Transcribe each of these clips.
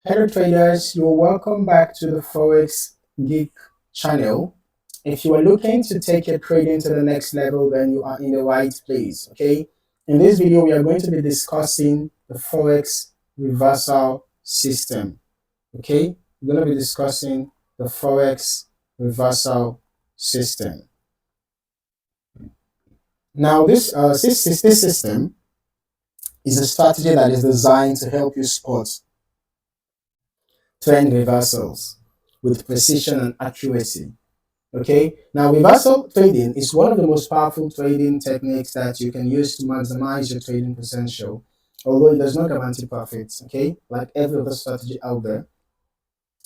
Hello traders, you're welcome back to the Forex Geek channel. If you are looking to take your trading to the next level, then you are in the right place, okay? In this video, we are going to be discussing the Forex Reversal System, okay? We're going to be discussing the Forex Reversal System. Now, this system is a strategy that is designed to help you spot trend reversals with precision and accuracy. Okay, now reversal trading is one of the most powerful trading techniques that you can use to maximize your trading potential, although it does not guarantee profits, okay, like every other strategy out there.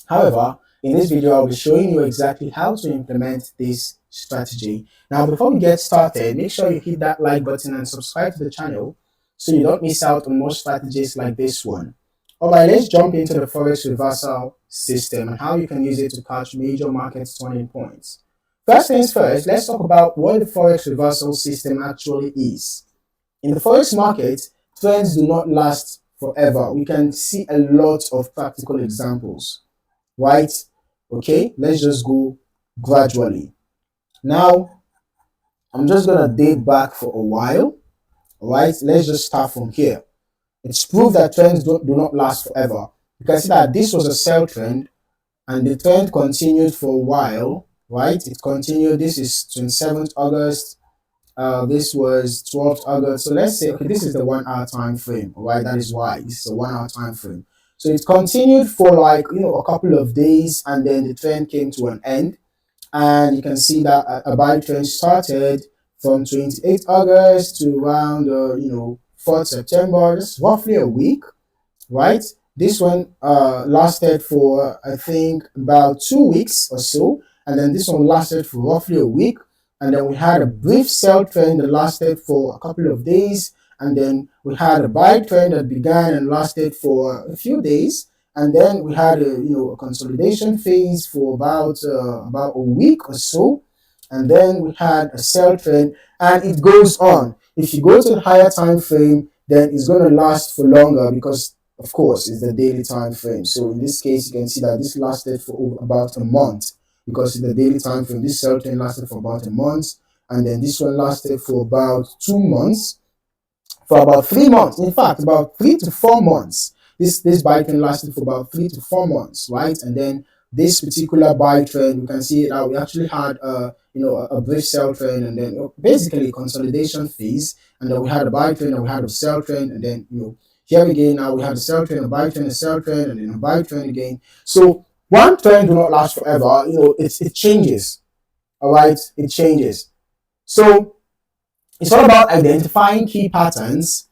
However, in this video, I'll be showing you exactly how to implement this strategy. Now, before we get started, make sure you hit that like button and subscribe to the channel so you don't miss out on more strategies like this one. Alright, let's jump into the Forex Reversal System and how you can use it to catch major market turning points. First things first, let's talk about what the Forex Reversal System actually is. In the Forex market, trends do not last forever. We can see a lot of practical examples, right? Okay, let's just go gradually. Now, I'm just going to date back for a while, right? Let's just start from here. It's proof that trends do not last forever. You can see that this was a sell trend and the trend continued for a while, right? It continued. This is 27th August. This was 12th August. So let's say, okay, this is the 1 hour time frame, right? That is why this is a 1 hour time frame. So it continued for like, a couple of days and then the trend came to an end. And you can see that a buy trend started from 28th August to around, 4th September, just roughly a week, right? This one lasted for, I think, about 2 weeks or so. And then this one lasted for roughly a week. And then we had a brief sell trend that lasted for a couple of days. And then we had a buy trend that began and lasted for a few days. And then we had a consolidation phase for about a week or so. And then we had a sell trend, and it goes on. If you go to the higher time frame, then it's going to last for longer because, of course, it's the daily time frame. So in this case, you can see that this lasted for about a month because in the daily time frame, this sell trend lasted for about a month, and then this one lasted for about 2 months, for about 3 months. In fact, about 3 to 4 months. This buy trend lasted for about 3 to 4 months, right? And then this particular buy trend, you can see that we actually had a brief sell trend, and then basically a consolidation phase, and then we had a buy trend and we had a sell trend, and then here again now we had a sell trend, a buy trend, a sell trend, and then a buy trend again. So one trend do not last forever. It changes. All right, it changes. So it's all about identifying key patterns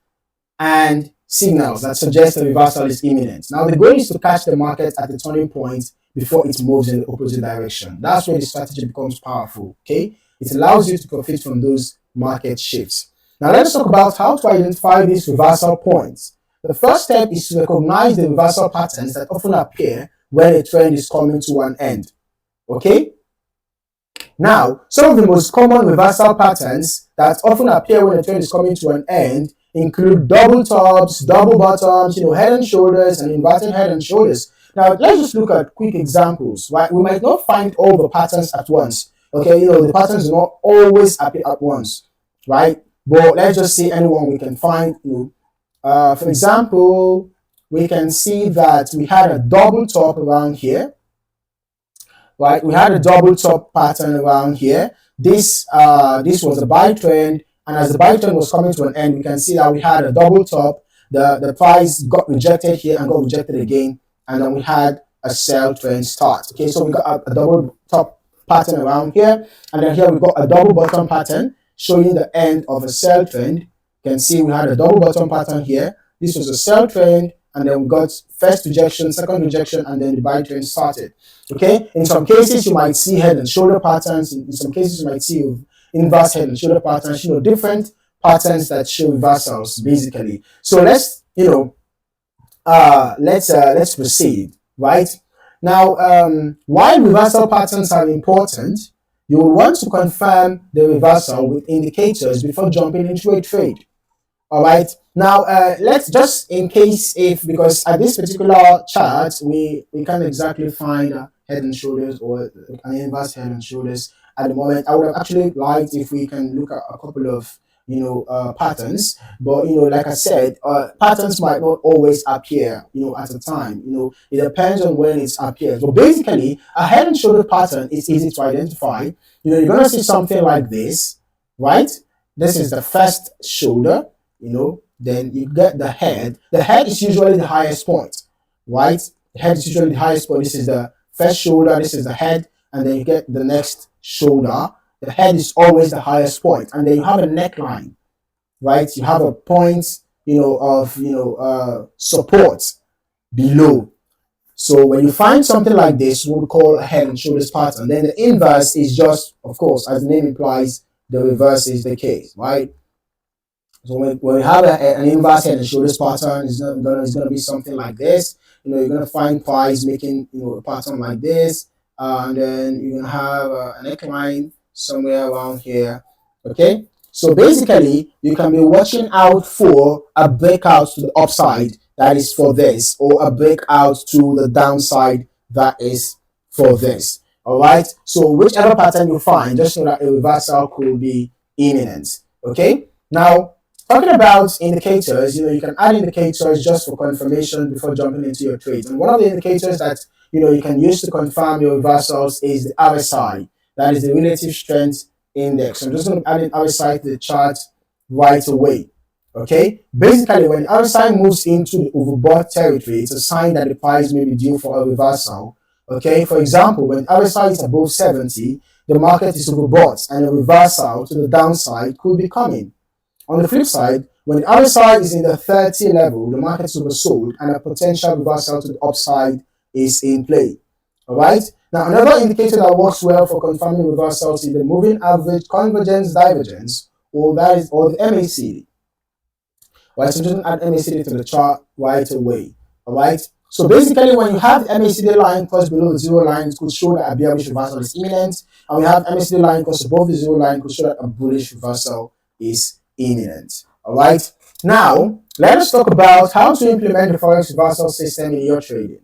and signals that suggest a reversal is imminent. Now, the goal is to catch the market at the turning point before it moves in the opposite direction. That's where the strategy becomes powerful, okay? It allows you to profit from those market shifts. Now, let's talk about how to identify these reversal points. The first step is to recognize the reversal patterns that often appear when a trend is coming to an end, okay? Now, some of the most common reversal patterns that often appear when a trend is coming to an end include double tops, double bottoms, head and shoulders, and inverted head and shoulders. Now, let's just look at quick examples, right? We might not find all the patterns at once, okay? The patterns do not always appear at once, right? But let's just say anyone we can find. For example, we can see that we had a double top around here, right? We had a double top pattern around here. This was a buy trend. And as the buy trend was coming to an end, we can see that we had a double top. The price got rejected here and got rejected again. And then we had a sell trend start. Okay, so we got a double top pattern around here. And then here we got a double bottom pattern showing the end of a sell trend. You can see we had a double bottom pattern here. This was a sell trend. And then we got first rejection, second rejection, and then the buy trend started. Okay, in some cases, you might see head and shoulder patterns. In some cases, you might see inverse head and shoulder patterns, different patterns that show reversals basically. So let's proceed, right? Now, while reversal patterns are important, you will want to confirm the reversal with indicators before jumping into a trade. All right. Now, let's just in case if, because at this particular chart, we can't exactly find head and shoulders or an inverse head and shoulders at the moment. I would have actually liked if we can look at a couple of, patterns, but, like I said, patterns might not always appear, at a time. It depends on when it appears. But basically, a head and shoulder pattern is easy to identify. You're going to see something like this, right? This is the first shoulder. Then you get the head. The head is usually the highest point, right? The head is usually the highest point. This is the first shoulder, this is the head, and then you get the next shoulder. The head is always the highest point, and then you have a neckline, right? You have a point, of support below. So when you find something like this, what we call a head and shoulders pattern, then the inverse is just, of course, as the name implies, the reverse is the case, right? So when we have an inverse head and shoulders pattern, it's gonna be something like this. You're gonna find price making a pattern like this, and then you're gonna have a neckline somewhere around here. Okay, so basically you can be watching out for a breakout to the upside, that is for this, or a breakout to the downside, that is for this. All right. So whichever pattern you find, just know that a reversal could be imminent. Okay. Now, talking about indicators, you can add indicators just for confirmation before jumping into your trades. And one of the indicators that you can use to confirm your reversals is the RSI. That is the relative strength index. I'm just going to add an RSI to the chart right away. Okay. Basically, when the RSI moves into the overbought territory, it's a sign that the price may be due for a reversal. Okay. For example, when RSI is above 70, the market is overbought, and a reversal to the downside could be coming. On the flip side, when the RSI is in the 30 level, the market is oversold, and a potential reversal to the upside is in play. All right. Now, another indicator that works well for confirming reversals is the moving average convergence divergence, or the MACD. Right. So just add MACD to the chart right away. All right. So basically, when you have the MACD line crossed below the zero line, it could show that a bearish reversal is imminent, and we have MACD line crossed above the zero line, it could show that a bullish reversal is imminent. All right. Now, let us talk about how to implement the Forex Reversal System in your trading.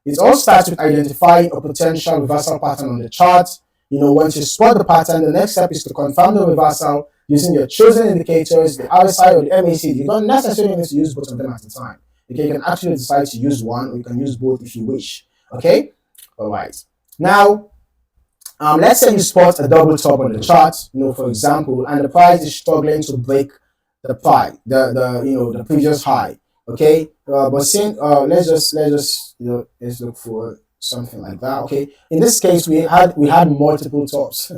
It all starts with identifying a potential reversal pattern on the chart. Once you spot the pattern, the next step is to confirm the reversal using your chosen indicators, the RSI or the MACD. You don't necessarily need to use both of them at a time. Okay, you can actually decide to use one, or you can use both if you wish. Okay. All right. Now, let's say you spot a double top on the chart, for example, and the price is struggling to break the the previous high. Okay, but since let's look for something like that. Okay, in this case, we had multiple tops.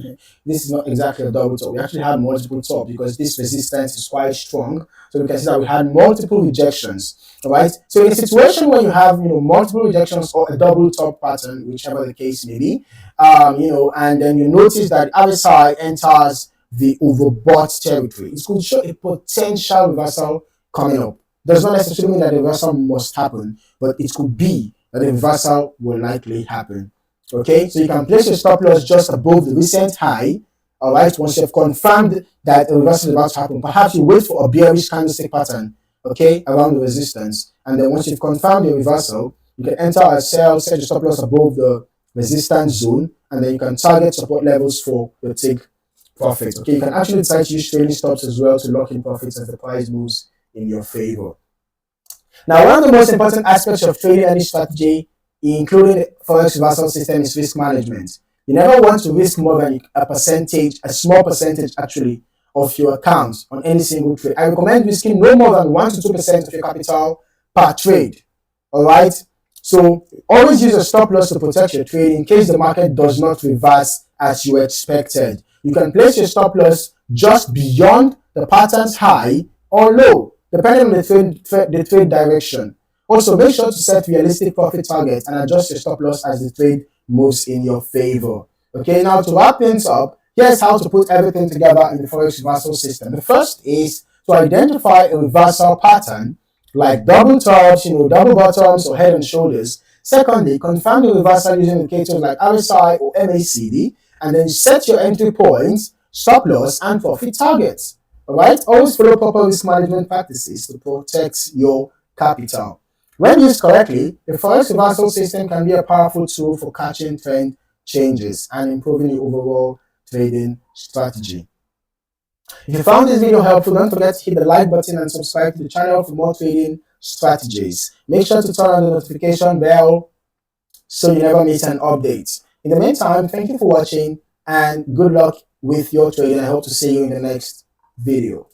This is not exactly a double top. We actually had multiple tops because this resistance is quite strong. So we can see that we had multiple rejections. All right. So in a situation where you have multiple rejections or a double top pattern, whichever the case may be, and then you notice that RSI enters the overbought territory, it could show a potential reversal coming up. Does not necessarily mean that the reversal must happen, but it could be that the reversal will likely happen. Okay, so you can place your stop loss just above the recent high. All right, once you have confirmed that the reversal is about to happen, perhaps you wait for a bearish candlestick pattern, okay, around the resistance, and then once you've confirmed the reversal, you can enter a sell, set your stop loss above the resistance zone, and then you can target support levels for your take profit. Okay, you can actually decide to use trailing stops as well to lock in profits as the price moves in your favor. Now, one of the most important aspects of trading any strategy, including the Forex Reversal System, is risk management. You never want to risk more than a small percentage actually, of your account on any single trade. I recommend risking no more than 1 to 2% of your capital per trade. All right. So always use a stop loss to protect your trade in case the market does not reverse as you expected. You can place your stop loss just beyond the pattern's high or low, depending on the trade direction. Also, make sure to set realistic profit targets and adjust your stop loss as the trade moves in your favor. Okay, now to wrap things up, here's how to put everything together in the Forex Reversal System. The first is to identify a reversal pattern like double tops, double bottoms or head and shoulders. Secondly, confirm the reversal using indicators like RSI or MACD, and then set your entry points, stop loss, and profit targets. Alright, always follow proper risk management practices to protect your capital. When used correctly, the Forex Reversal System can be a powerful tool for catching trend changes and improving your overall trading strategy. If you found this video helpful, don't forget to hit the like button and subscribe to the channel for more trading strategies. Make sure to turn on the notification bell so you never miss an update. In the meantime, thank you for watching and good luck with your trading. I hope to see you in the next video.